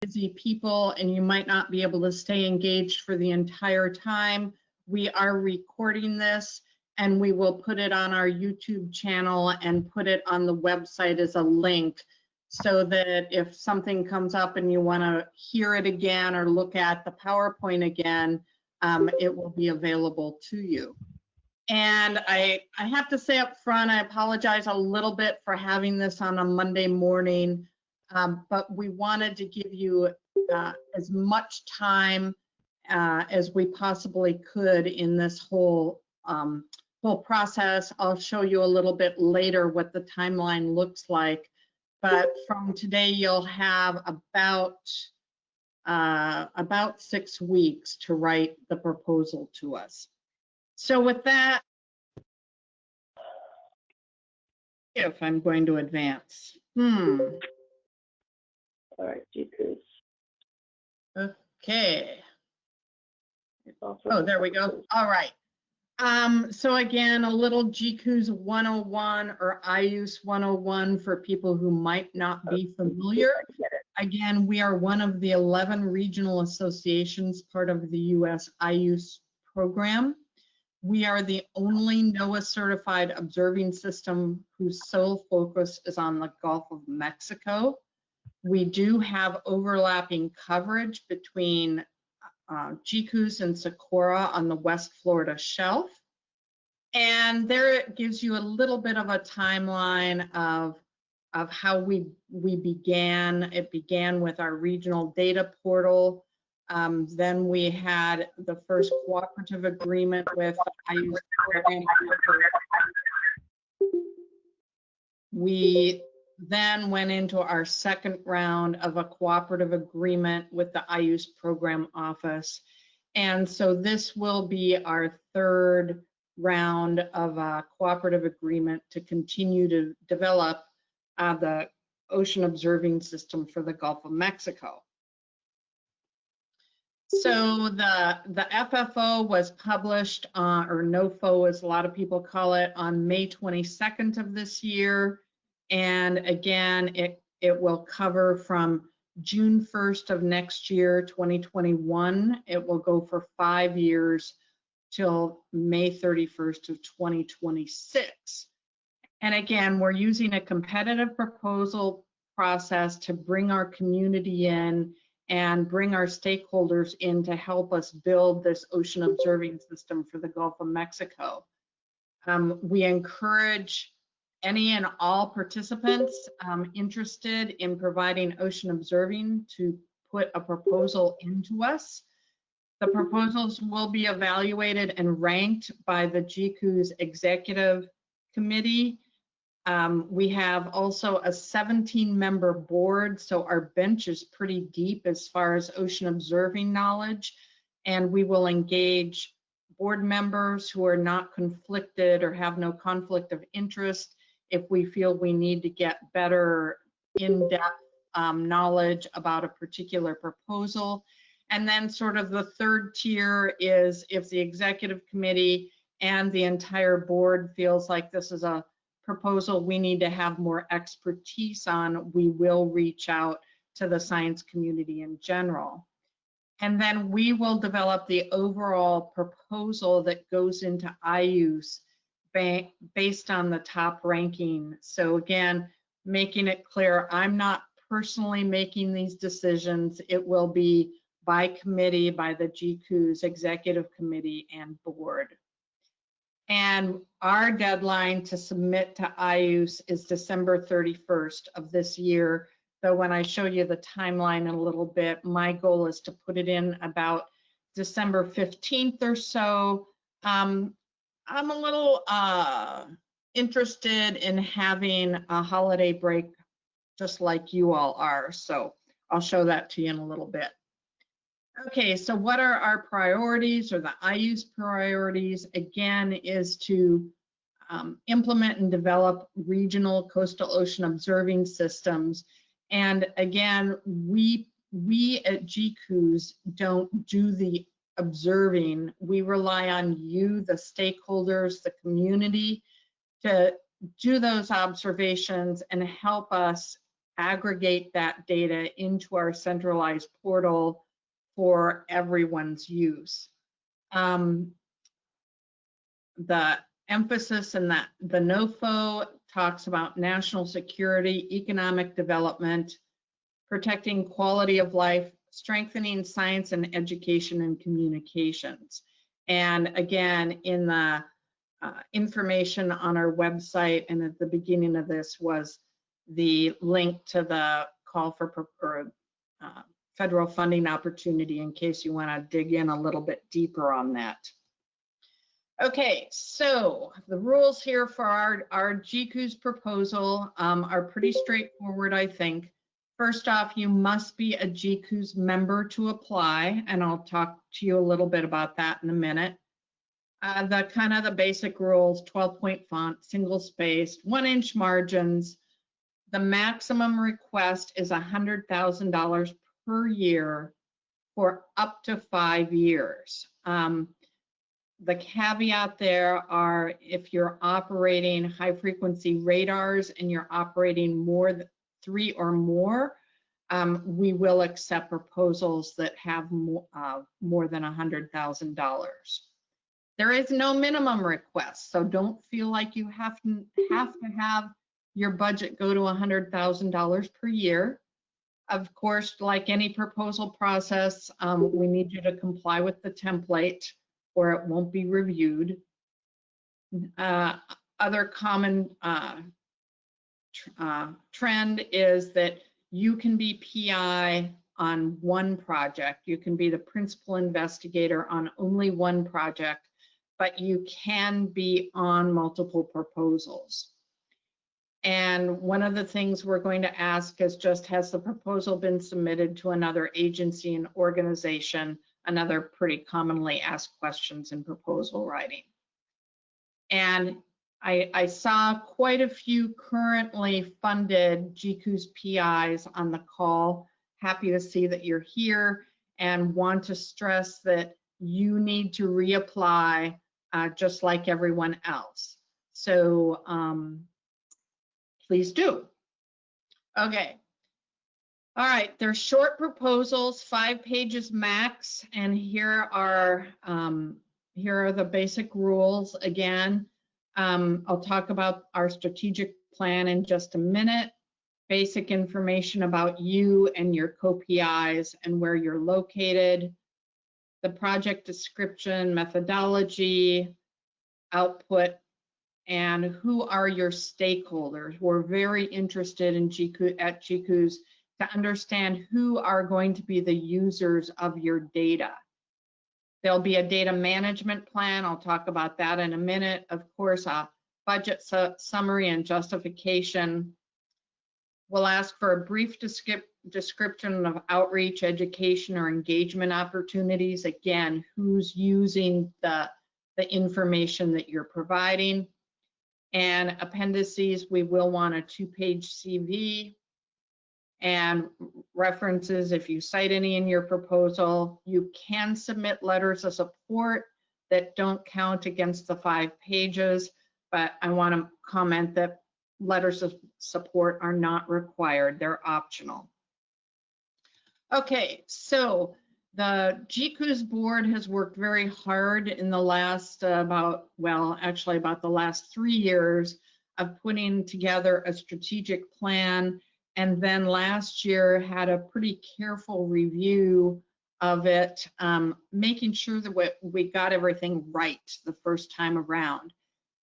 busy people and you might not be able to stay engaged for the entire time, we are recording this and we will put it on our YouTube channel and put it on the website as a link, so that if something comes up and you want to hear it again or look at the PowerPoint again, it will be available to you. And I have to say up front, I apologize a little bit for having this on a Monday morning, but we wanted to give you as much time as we possibly could in this whole process. I'll show you a little bit later what the timeline looks like. But from today, you'll have about 6 weeks to write the proposal to us. So with that, if I'm going to advance. All right, GCOOS. Okay. Oh, there we go. All right. So again, a little GCOOS 101 or IOOS 101 for people who might not be familiar. Again, we are one of the 11 regional associations part of the US IOOS program. We are the only NOAA certified observing system whose sole focus is on the Gulf of Mexico. We do have overlapping coverage between GCOOS and Socorro on the West Florida shelf. And there it gives you a little bit of a timeline of how we began. It began with our regional data portal. Then we had the first cooperative agreement with IOOS program. We then went into our second round of a cooperative agreement with the IOOS program office. And so this will be our third round of a cooperative agreement to continue to develop the ocean observing system for the Gulf of Mexico. So the FFO was published, or NOFO as a lot of people call it, on May 22nd of this year. And again, it will cover from June 1st of next year, 2021. It will go for 5 years till May 31st of 2026. And again, we're using a competitive proposal process to bring our community in and bring our stakeholders in to help us build this ocean observing system for the Gulf of Mexico. We encourage any and all participants interested in providing ocean observing to put a proposal into us. The proposals will be evaluated and ranked by the GCOOS Executive Committee. We have also a 17-member board, so our bench is pretty deep as far as ocean observing knowledge, and we will engage board members who are not conflicted or have no conflict of interest if we feel we need to get better in-depth knowledge about a particular proposal. And then sort of the third tier is if the executive committee and the entire board feels like this is a proposal we need to have more expertise on, we will reach out to the science community in general. And then we will develop the overall proposal that goes into IOOS based on the top ranking. So again, making it clear, I'm not personally making these decisions. It will be by committee, by the GCOOS Executive Committee and Board. And our deadline to submit to IOOS is December 31st of this year. So when I show you the timeline in a little bit, my goal is to put it in about December 15th or so. I'm a little interested in having a holiday break just like you all are. So I'll show that to you in a little bit. Okay, so what are our priorities, or the IOOS priorities? Again, is to implement and develop regional coastal ocean observing systems. And again, we at GCOOS don't do the observing. We rely on you, the stakeholders, the community, to do those observations and help us aggregate that data into our centralized portal for everyone's use. The emphasis in the NOFO talks about national security, economic development, protecting quality of life, strengthening science and education and communications. And again, in the information on our website and at the beginning of this was the link to the call for federal funding opportunity in case you want to dig in a little bit deeper on that. Okay, so the rules here for our GCOOS proposal are pretty straightforward, I think. First off, you must be a GCOOS member to apply, and I'll talk to you a little bit about that in a minute. The basic rules: 12-point font, single spaced, 1-inch margins. The maximum request is $100,000 per year for up to 5 years. The caveat there are if you're operating high frequency radars and you're operating more than 3 or more, we will accept proposals that have more than $100,000. There is no minimum request, so don't feel like you have to have your budget go to $100,000 per year. Of course, like any proposal process, we need you to comply with the template or it won't be reviewed. Other common trend is that you can be PI on one project. You can be the principal investigator on only one project, but you can be on multiple proposals. And one of the things we're going to ask is just, has the proposal been submitted to another agency and organization? Another pretty commonly asked questions in proposal writing. And I saw quite a few currently funded GCOOS PIs on the call. Happy to see that you're here and want to stress that you need to reapply just like everyone else. So please do. Okay. All right, they're short proposals, 5 pages max, and here are the basic rules again. I'll talk about our strategic plan in just a minute. Basic information about you and your co-PIs and where you're located. The project description, methodology, output, and who are your stakeholders. We're very interested in GCOOS to understand who are going to be the users of your data. There'll be a data management plan. I'll talk about that in a minute. Of course, a budget summary and justification. We'll ask for a brief description of outreach, education, or engagement opportunities. Again, who's using the information that you're providing. And appendices, we will want a 2-page CV. And references, if you cite any in your proposal. You can submit letters of support that don't count against the 5 pages, but I want to comment that letters of support are not required, they're optional. Okay, so the GCOOS board has worked very hard in the last about the last 3 years of putting together a strategic plan. And then last year had a pretty careful review of it, making sure that we got everything right the first time around.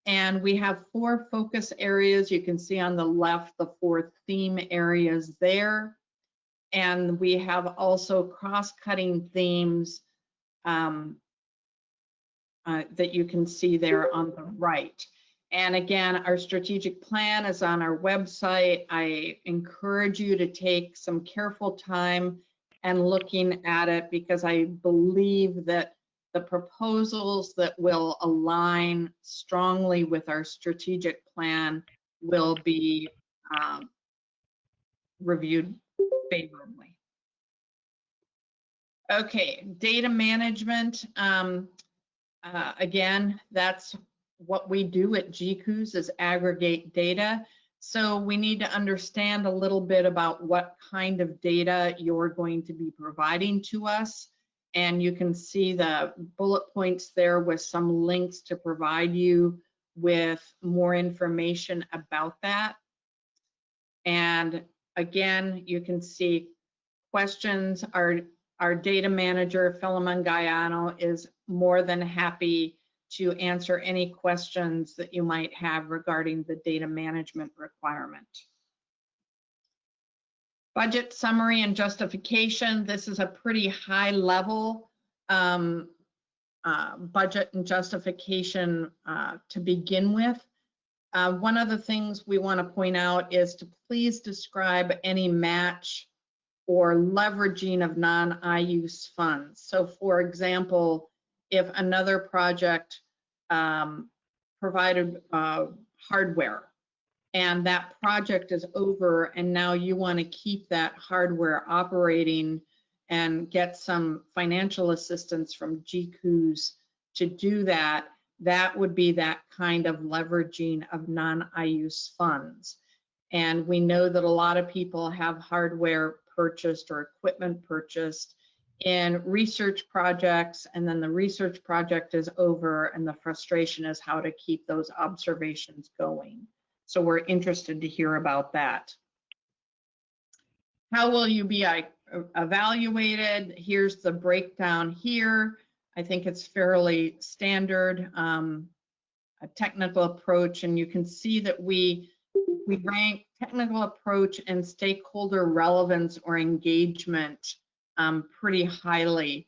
And we have 4 focus areas. You can see on the left the 4 theme areas there. And we have also cross-cutting themes that you can see there on the right. And again, our strategic plan is on our website. I encourage you to take some careful time and looking at it, because I believe that the proposals that will align strongly with our strategic plan will be reviewed favorably. Okay, data management. Again, that's what we do at GCOOS, is aggregate data. So we need to understand a little bit about what kind of data you're going to be providing to us. And you can see the bullet points there with some links to provide you with more information about that. And again, you can see questions. Our data manager, Philemon Gaiano, is more than happy to answer any questions that you might have regarding the data management requirement. Budget summary and justification. This is a pretty high level budget and justification to begin with. One of the things we want to point out is to please describe any match or leveraging of non-IOOS funds. So for example, if another project provided hardware and that project is over and now you want to keep that hardware operating and get some financial assistance from GCOOS to do that, that would be that kind of leveraging of non-IOOS funds. And we know that a lot of people have hardware purchased or equipment purchased in research projects, and then the research project is over and the frustration is how to keep those observations going. So we're interested to hear about that. How will you be evaluated? Here's the breakdown here. I think it's fairly standard, a technical approach, and you can see that we rank technical approach and stakeholder relevance or engagement pretty highly.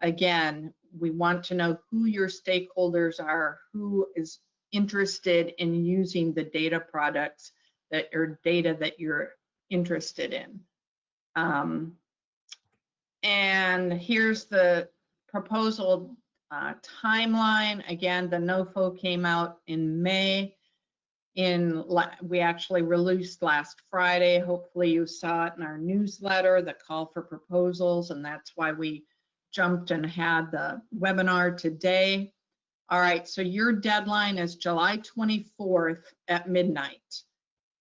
Again, we want to know who your stakeholders are, who is interested in using the data products that or data that you're interested in. And here's the proposal timeline. Again, the NOFO came out in May. We actually released last Friday. Hopefully you saw it in our newsletter, the call for proposals, and that's why we jumped and had the webinar today. All right, so your deadline is July 24th at midnight.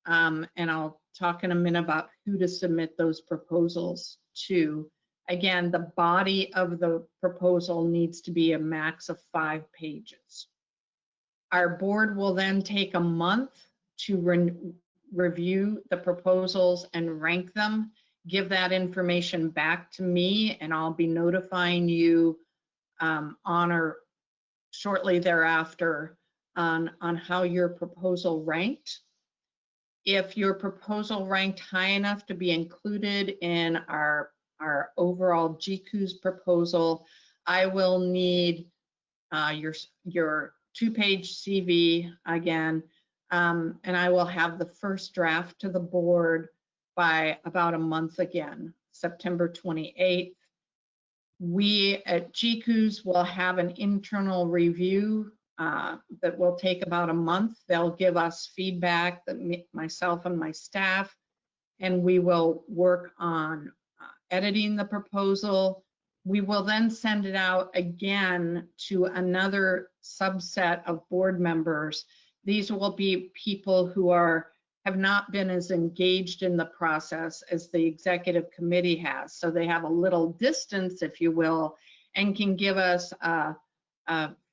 And I'll talk in a minute about who to submit those proposals to. Again, the body of the proposal needs to be a max of 5 pages. Our board will then take a month to review the proposals and rank them, give that information back to me, and I'll be notifying you on or shortly thereafter on how your proposal ranked. If your proposal ranked high enough to be included in our overall GCOOS proposal, I will need your 2-page CV again, and I will have the first draft to the board by about a month again, September 28th. We at GCOOS will have an internal review that will take about a month. They'll give us feedback, that myself and my staff, and we will work on editing the proposal. We will then send it out again to another subset of board members. These will be people who have not been as engaged in the process as the executive committee has. So they have a little distance, if you will, and can give us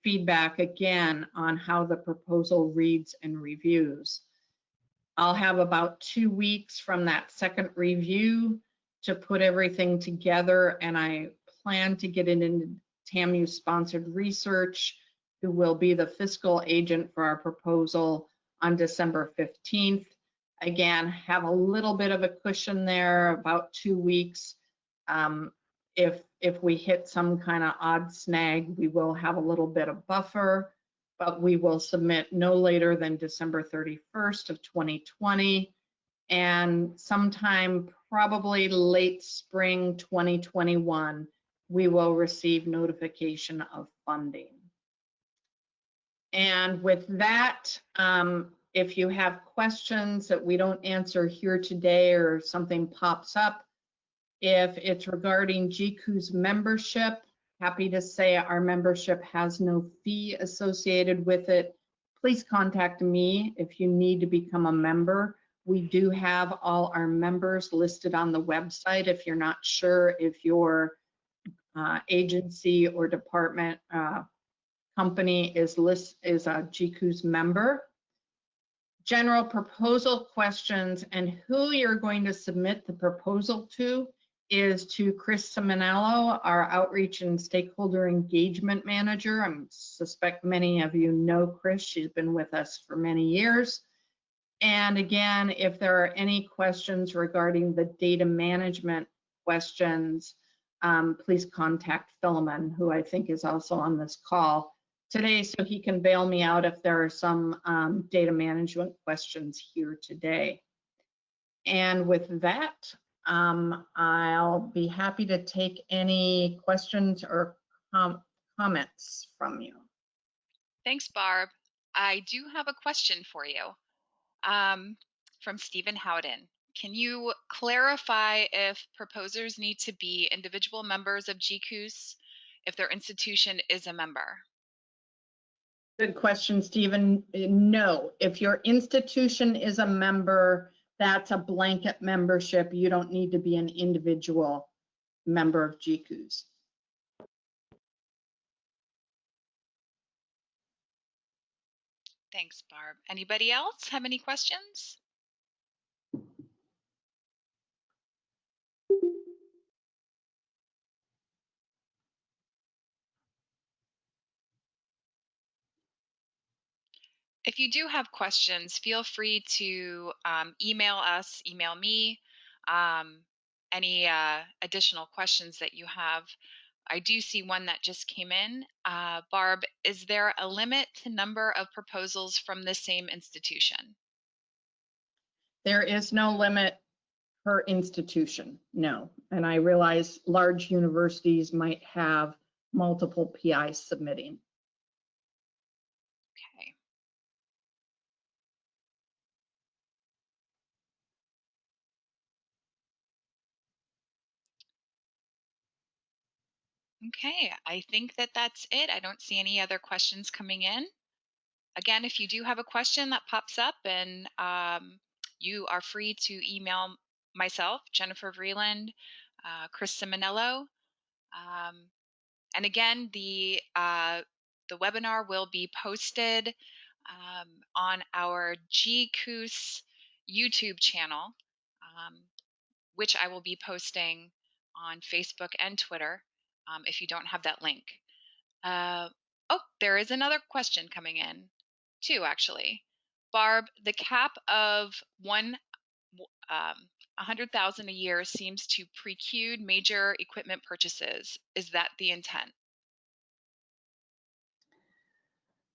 feedback again on how the proposal reads and reviews. I'll have about 2 weeks from that second review to put everything together, and I plan to get it into TAMU sponsored research, who will be the fiscal agent for our proposal on December 15th. Again, have a little bit of a cushion there, about 2 weeks. If we hit some kind of odd snag, we will have a little bit of buffer, but we will submit no later than December 31st of 2020. And sometime probably late spring 2021, we will receive notification of funding. And with that, if you have questions that we don't answer here today or something pops up, if it's regarding GCOOS membership, happy to say our membership has no fee associated with it. please contact me if you need to become a member. We do have all our members listed on the website. If you're not sure if your agency or department company is a GCOOS member. General proposal questions and who you're going to submit the proposal to is to Chris Simonello, our Outreach and Stakeholder Engagement Manager. I suspect many of you know Chris. She's been with us for many years. And again, if there are any questions regarding the data management questions, please contact Philemon, who I think is also on this call today, so he can bail me out if there are some data management questions here today. And with that, I'll be happy to take any questions or comments from you. Thanks, Barb. I do have a question for you from Stephen Howden. Can you clarify if proposers need to be individual members of GCOOS if their institution is a member? Good question, Stephen. No, if your institution is a member, that's a blanket membership. You don't need to be an individual member of GCOOS. Thanks, Barb. Anybody else have any questions? If you do have questions, feel free to email us, email me, any additional questions that you have. I do see one that just came in. Barb, is there a limit to number of proposals from the same institution? There is no limit per institution, no. And I realize large universities might have multiple PIs submitting. Okay. Okay, I think that that's it. I don't see any other questions coming in. Again, if you do have a question that pops up, and you are free to email myself, Jennifer Vreeland, Chris Simonello. And again, the webinar will be posted on our GCOOS YouTube channel, which I will be posting on Facebook and Twitter if you don't have that link. Oh, there is another question coming in, too, actually. Barb, the cap of 100,000 a year seems to preclude major equipment purchases. Is that the intent?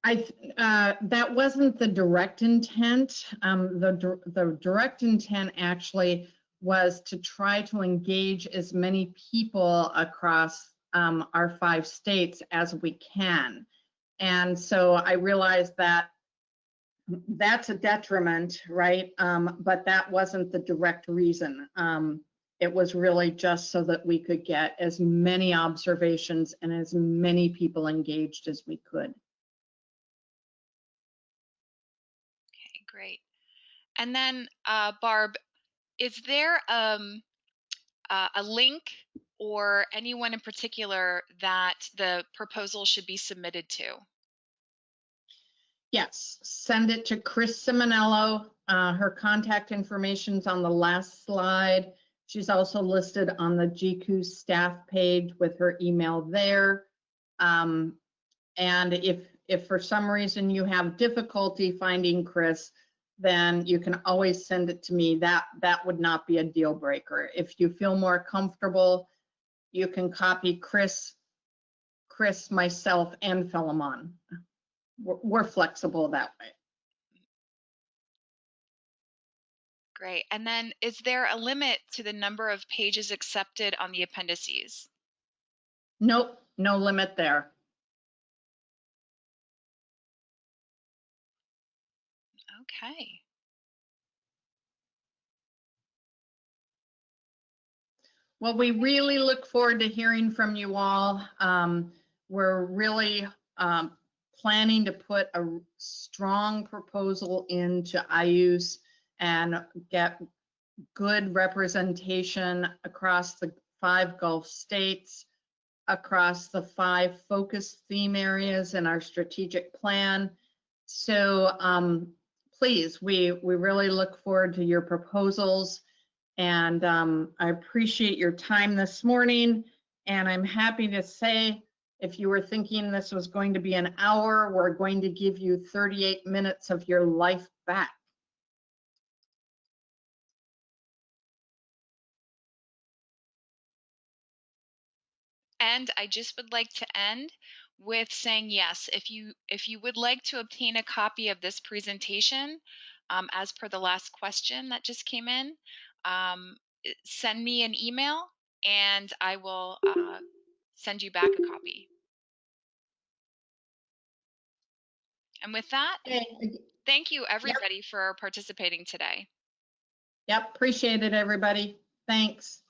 That wasn't the direct intent. The direct intent actually was to try to engage as many people across our 5 states as we can. And so I realized that that's a detriment, right? But that wasn't the direct reason. It was really just so that we could get as many observations and as many people engaged as we could. Okay, great. And then, Barb, is there a link or anyone in particular that the proposal should be submitted to? Yes, send it to Chris Simonello. Her contact information's on the last slide. She's also listed on the GCOOS staff page with her email there. And if for some reason you have difficulty finding Chris, then you can always send it to me. That would not be a deal breaker. If you feel more comfortable, you can copy Chris, myself, and Philemon. We're flexible that way. Great. And then is there a limit to the number of pages accepted on the appendices? Nope, no limit there. Okay. Well, we really look forward to hearing from you all. We're really planning to put a strong proposal into IOOS and get good representation across the 5 Gulf states, across the 5 focus theme areas in our strategic plan. So please, we really look forward to your proposals, and I appreciate your time this morning. And I'm happy to say, if you were thinking this was going to be an hour, we're going to give you 38 minutes of your life back. And I just would like to end with saying, yes, if you would like to obtain a copy of this presentation, as per the last question that just came in, send me an email and I will send you back a copy. And with that, thank you everybody for participating today. Yep, appreciate it, everybody. Thanks.